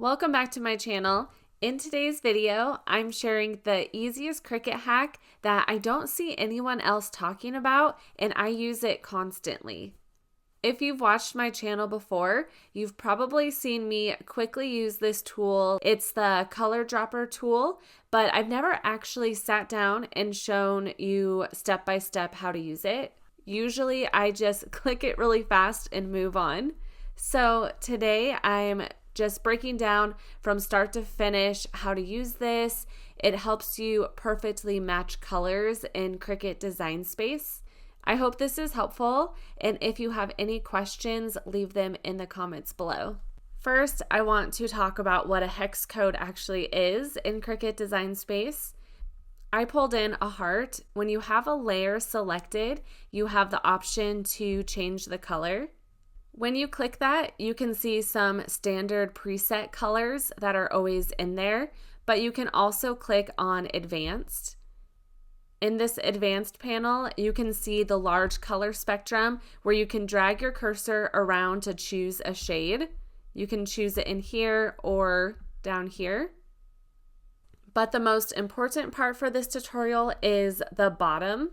Welcome back to my channel. In today's video, I'm sharing the easiest Cricut hack that I don't see anyone else talking about, and I use it constantly. If you've watched my channel before, you've probably seen me quickly use this tool. It's the color dropper tool, but I've never actually sat down and shown you step by step how to use it. Usually I just click it really fast and move on. So today I'm just breaking down from start to finish how to use this. It helps you perfectly match colors in Cricut Design Space. I hope this is helpful, and if you have any questions, leave them in the comments below. First, I want to talk about what a hex code actually is in Cricut Design Space. I pulled in a heart. When you have a layer selected, you have the option to change the color. When you click that, you can see some standard preset colors that are always in there, but you can also click on Advanced. In this Advanced panel, you can see the large color spectrum where you can drag your cursor around to choose a shade. You can choose it in here or down here. But the most important part for this tutorial is the bottom.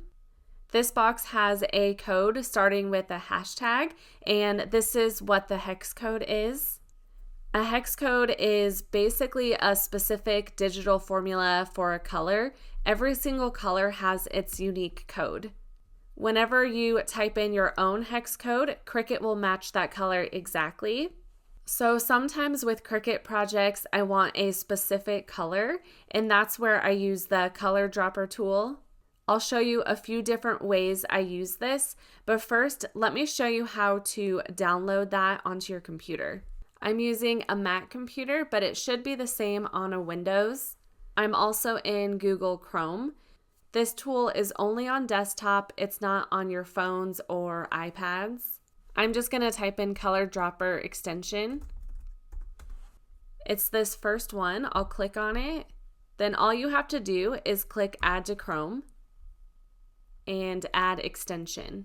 This box has a code starting with a hashtag, and this is what the hex code is. A hex code is basically a specific digital formula for a color. Every single color has its unique code. Whenever you type in your own hex code, Cricut will match that color exactly. So sometimes with Cricut projects, I want a specific color, and that's where I use the color dropper tool. I'll show you a few different ways I use this, but first, let me show you how to download that onto your computer. I'm using a Mac computer, but it should be the same on a Windows. I'm also in Google Chrome. This tool is only on desktop. It's not on your phones or iPads. I'm just gonna type in color dropper extension. It's this first one. I'll click on it. Then all you have to do is click Add to Chrome and add extension.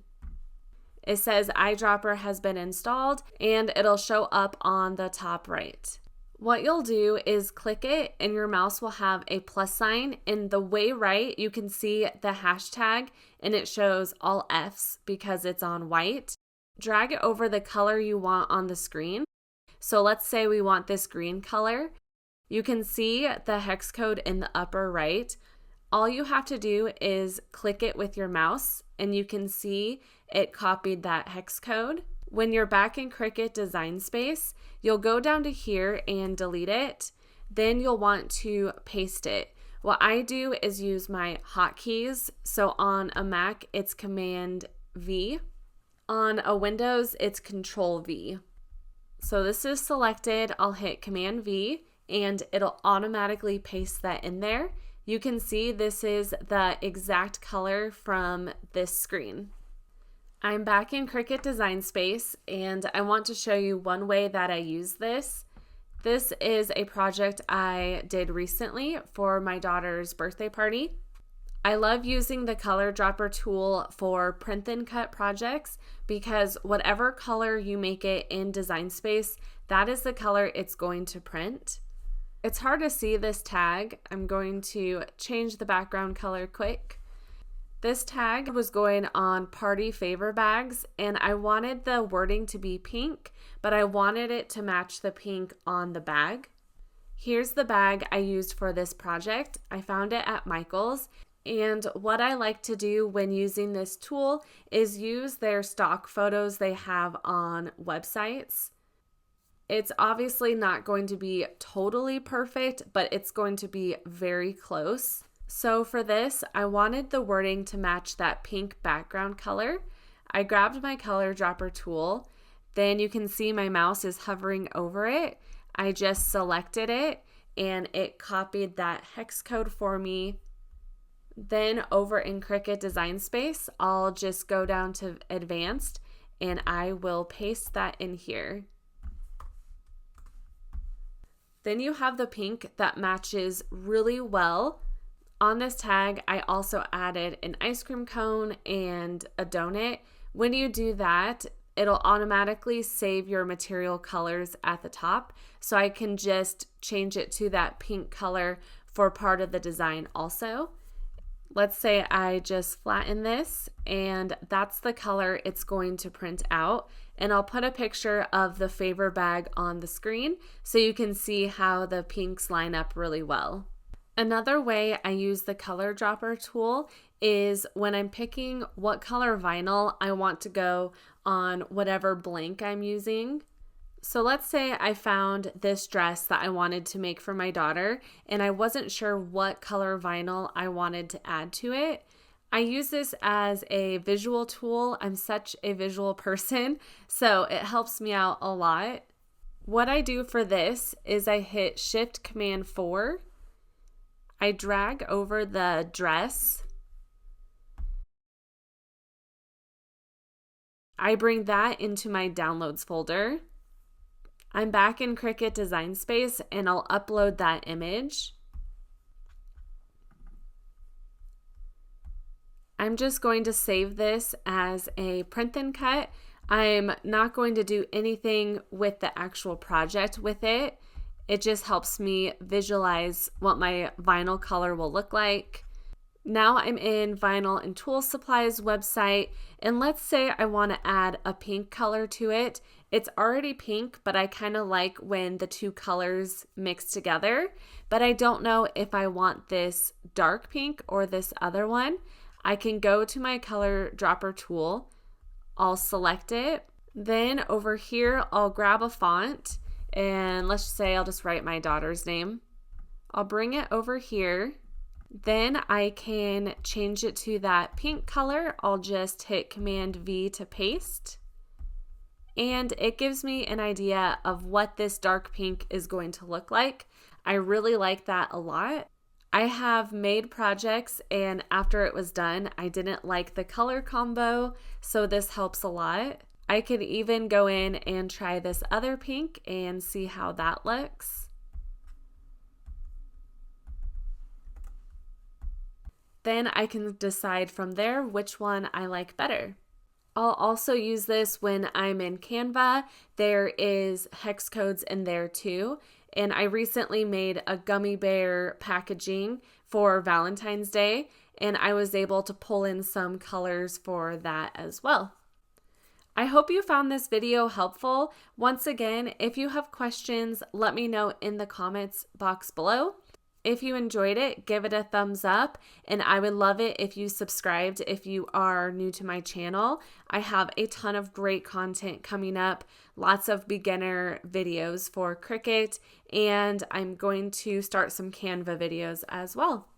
It says eyedropper has been installed, and it'll show up on the top right. What you'll do is click it, and your mouse will have a plus sign. In the way right, you can see the hashtag, and it shows all F's because it's on white. Drag it over the color you want on the screen. So let's say we want this green color. You can see the hex code in the upper right. All you have to do is click it with your mouse, and you can see it copied that hex code. When you're back in Cricut Design Space, you'll go down to here and delete it. Then you'll want to paste it. What I do is use my hotkeys. So on a Mac, it's Command V. On a Windows, it's Control V. So this is selected. I'll hit Command V, and it'll automatically paste that in there. You can see this is the exact color from this screen. I'm back in Cricut Design Space, and I want to show you one way that I use this. This is a project I did recently for my daughter's birthday party. I love using the color dropper tool for print and cut projects because whatever color you make it in Design Space, that is the color it's going to print. It's hard to see this tag. I'm going to change the background color quick. This tag was going on party favor bags, and I wanted the wording to be pink, but I wanted it to match the pink on the bag. Here's the bag I used for this project. I found it at Michael's, and what I like to do when using this tool is use their stock photos they have on websites. It's obviously not going to be totally perfect, but it's going to be very close. So for this, I wanted the wording to match that pink background color. I grabbed my color dropper tool. Then you can see my mouse is hovering over it. I just selected it, and it copied that hex code for me. Then over in Cricut Design Space, I'll just go down to Advanced, and I will paste that in here. Then you have the pink that matches really well. On this tag, I also added an ice cream cone and a donut. When you do that, it'll automatically save your material colors at the top. So I can just change it to that pink color for part of the design also. Let's say I just flatten this and that's the color it's going to print out. And I'll put a picture of the favor bag on the screen so you can see how the pinks line up really well. Another way I use the color dropper tool is when I'm picking what color vinyl I want to go on whatever blank I'm using. So let's say I found this dress that I wanted to make for my daughter and I wasn't sure what color vinyl I wanted to add to it. I use this as a visual tool. I'm such a visual person, so it helps me out a lot. What I do for this is I hit Shift Command 4. I drag over the dress. I bring that into my downloads folder. I'm back in Cricut Design Space and I'll upload that image. I'm just going to save this as a print and cut. I'm not going to do anything with the actual project with it. It just helps me visualize what my vinyl color will look like. Now I'm in Vinyl and Tool Supplies website, and let's say I want to add a pink color to it. It's already pink, but I kind of like when the two colors mix together, but I don't know if I want this dark pink or this other one. I can go to my color dropper tool, I'll select it, then over here I'll grab a font, and let's say I'll just write my daughter's name. I'll bring it over here. Then I can change it to that pink color. I'll just hit Command V to paste. And it gives me an idea of what this dark pink is going to look like. I really like that a lot. I have made projects and after it was done, I didn't like the color combo, so this helps a lot. I could even go in and try this other pink and see how that looks. Then I can decide from there which one I like better. I'll also use this when I'm in Canva. There is hex codes in there too. And I recently made a gummy bear packaging for Valentine's Day, and I was able to pull in some colors for that as well. I hope you found this video helpful. Once again, if you have questions, let me know in the comments box below. If you enjoyed it, give it a thumbs up, and I would love it if you subscribed if you are new to my channel. I have a ton of great content coming up, lots of beginner videos for Cricut, and I'm going to start some Canva videos as well.